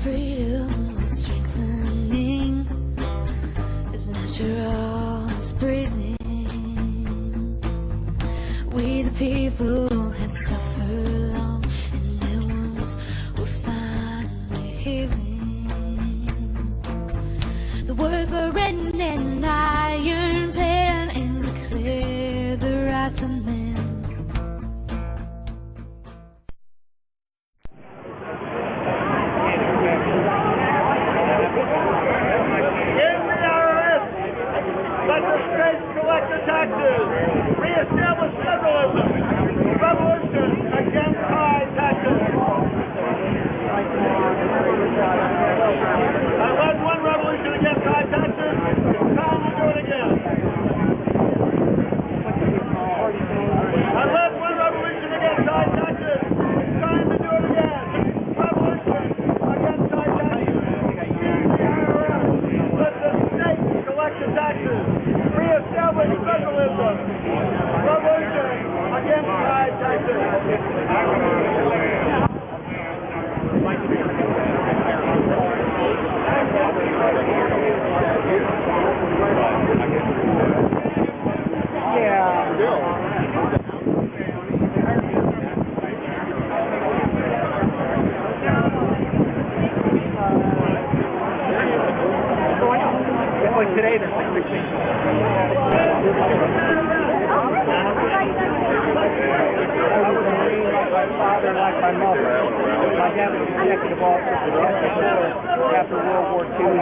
freedom is strengthening, as natural as breathing. We the people had suffered long, and their wounds were finally healing. The words were written in iron pen, and to clear the rights of men. Taxes, re-establish federalism, revolution against high taxes. I led one revolution against high taxes, it's time to do it again. I led one revolution against high taxes, it's time to do it again. Revolution against high taxes. Use the IRS, let the states collect the taxes. Re-establish federalism. Revolution against high taxes. Like today, there's like 16. My father, like my mother. My dad was executive officer after World War II.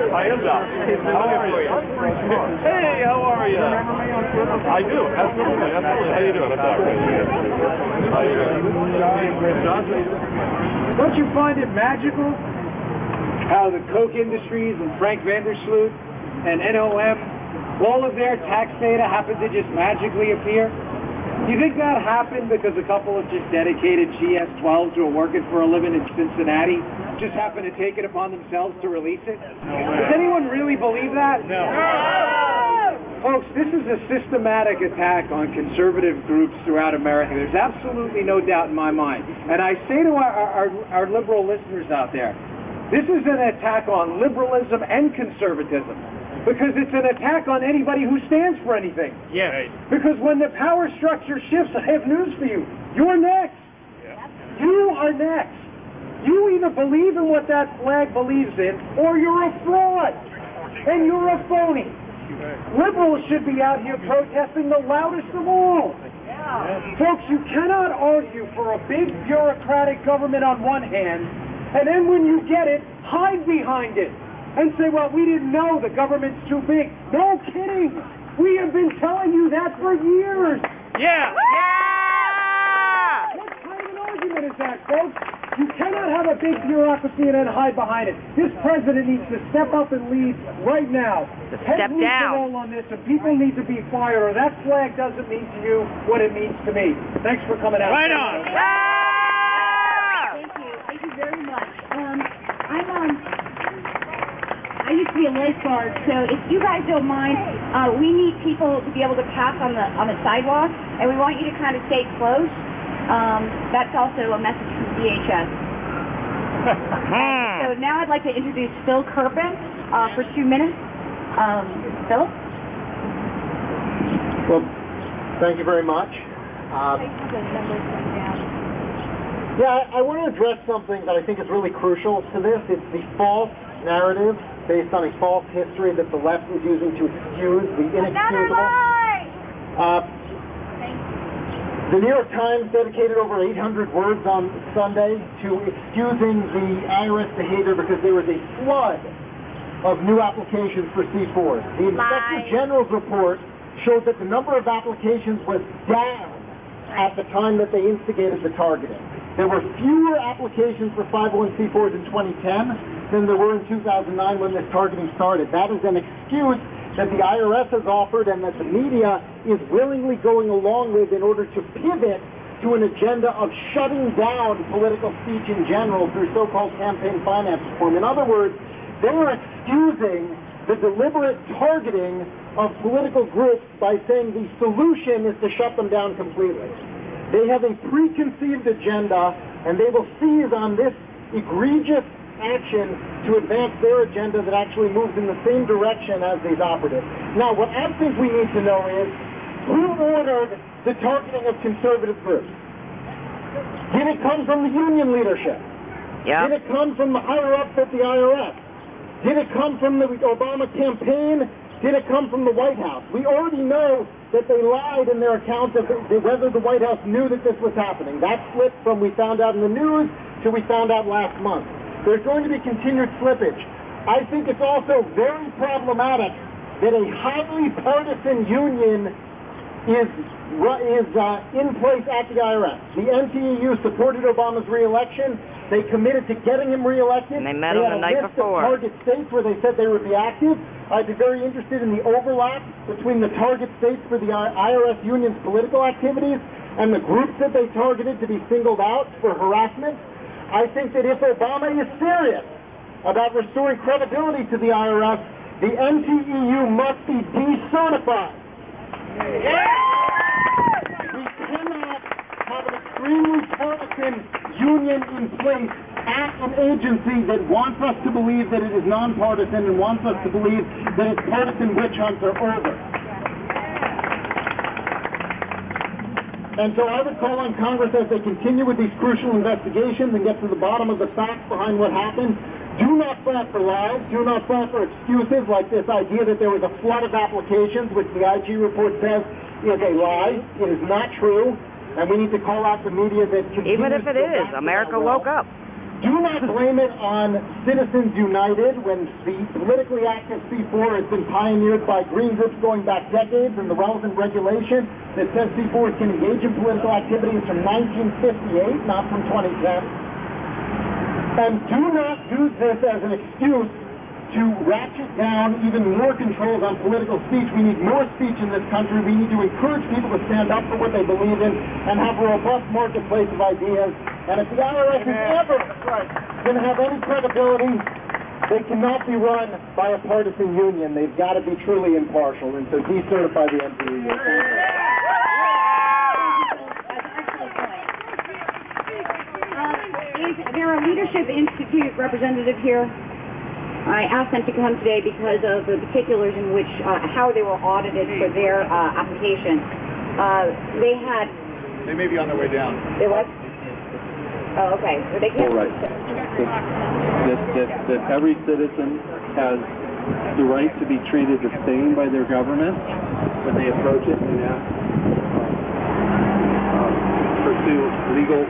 I am Doc. Hey, how are you? Remember me on Twitter? I do, absolutely. How you doing? I'm Doc. How you doing? Don't you find it magical how the Koch Industries and Frank Vandersloot and NOM, all of their tax data happened to just magically appear? Do you think that happened because a couple of just dedicated GS-12s who are working for a living in Cincinnati just happened to take it upon themselves to release it? Does anyone really believe that? No. Folks, this is a systematic attack on conservative groups throughout America. There's absolutely no doubt in my mind. And I say to our liberal listeners out there, this is an attack on liberalism and conservatism, because it's an attack on anybody who stands for anything. Yeah. Because when the power structure shifts, I have news for you. You're next. Yeah. You are next. You either believe in what that flag believes in, or you're a fraud, and you're a phony. Liberals should be out here protesting the loudest of all. Yeah. Folks, you cannot argue for a big bureaucratic government on one hand, and then when you get it, hide behind it and say, well, we didn't know the government's too big. No kidding. We have been telling you that for years. Yeah. Yeah. What kind of an argument is that, folks? You cannot have a big bureaucracy and then hide behind it. This president needs to step up and lead right now. Step down. Roll on this, and people need to be fired, or that flag doesn't mean to you what it means to me. Thanks for coming out. Right on. Thank you very much. I used to be a lifeguard, so if you guys don't mind, we need people to be able to pass on the sidewalk, and we want you to kind of stay close. That's also a message from DHS. So now I'd like to introduce Phil Kerpen for 2 minutes. Phil? Well, thank you very much. Yeah, I want to address something that I think is really crucial to this. It's the false narrative based on a false history that the left is using to excuse the inexcusable. The New York Times dedicated over 800 words on Sunday to excusing the IRS behavior because there was a flood of new applications for C4s. The Inspector General's report showed that the number of applications was down at the time that they instigated the targeting. There were fewer applications for 501c4s in 2010 than there were in 2009 when this targeting started. That is an excuse that the IRS has offered and that the media is willingly going along with in order to pivot to an agenda of shutting down political speech in general through so-called campaign finance reform. In other words, they are excusing the deliberate targeting of political groups by saying the solution is to shut them down completely. They have a preconceived agenda, and they will seize on this egregious action to advance their agenda that actually moves in the same direction as these operatives. Now, what I think we need to know is, who ordered the targeting of conservative groups? Did it come from the union leadership? Yeah. Did it come from the higher-ups at the IRS? Did it come from the Obama campaign? Did it come from the White House? We already know that they lied in their account of whether the White House knew that this was happening. That slipped from we found out in the news to we found out last month. There's going to be continued slippage. I think it's also very problematic that a highly partisan union is in place at the IRS. The NTEU supported Obama's re-election. They committed to getting him re-elected. And they met on the night before. They had a list of target states where they said they would be active. I'd be very interested in the overlap between the target states for the IRS union's political activities and the groups that they targeted to be singled out for harassment. I think that if Obama is serious about restoring credibility to the IRS, the NTEU must be decertified. We cannot have an extremely partisan union in place at an agency that wants us to believe that it is nonpartisan and wants us to believe that its partisan witch hunts are over. And so I would call on Congress, as they continue with these crucial investigations and get to the bottom of the facts behind what happened, do not fall for lies, do not fall for excuses like this idea that there was a flood of applications, which the IG report says is a lie. It is not true, and we need to call out the media that continues. Even if it is, America woke up. Do not blame it on Citizens United when the politically active C4 has been pioneered by green groups going back decades, and the relevant regulation that says C4s can engage in political activities from 1958, not from 2010. And do not use this as an excuse to ratchet down even more controls on political speech. We need more speech in this country. We need to encourage people to stand up for what they believe in and have a robust marketplace of ideas. And if the IRS is ever going to have any credibility, they cannot be run by a partisan union. They've got to be truly impartial. And so decertify the NTEU. Is there a Leadership Institute representative here? I asked them to come today because of the particulars in which, how they were audited for their application. They may be on their way down. They what? Oh, okay. So they can't. All right. That every citizen has the right to be treated the same by their government when they approach it and ask, pursue legal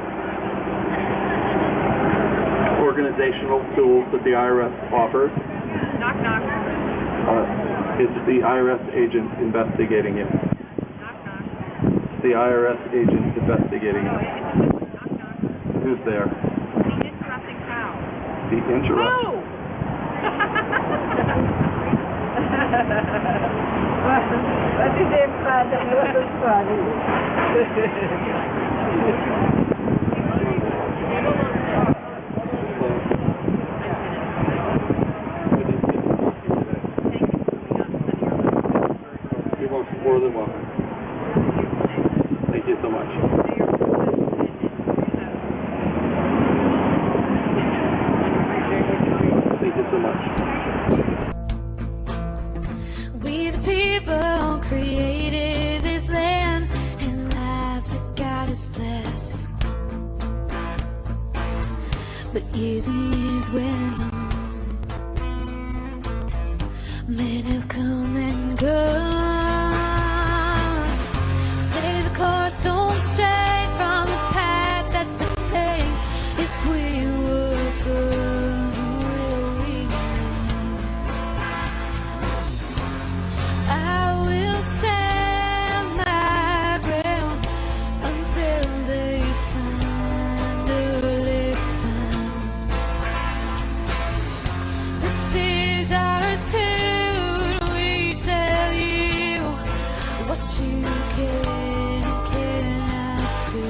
organizational tools that the IRS offers. Knock, knock. It's the IRS agent investigating it. Knock, knock. The IRS agent investigating it. Who's there? The interrupting cow. The interrupt. Move! What is it, Father? What is funny? More than welcome. Thank you so much. Thank you so much. We the people created this land and lives that God has blessed. But years and years went on. Men have come and gone. Stay the course, don't stray from the path that's been laid. If we were good, we'll remain. I will stand my ground until they finally found. This is ours too. We tell you what you can and cannot do.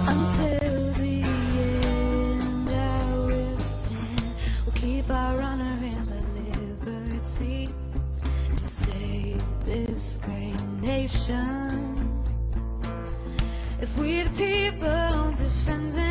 Until the end, I will stand. We'll keep our honor hands at liberty and save this great nation. If we the people defending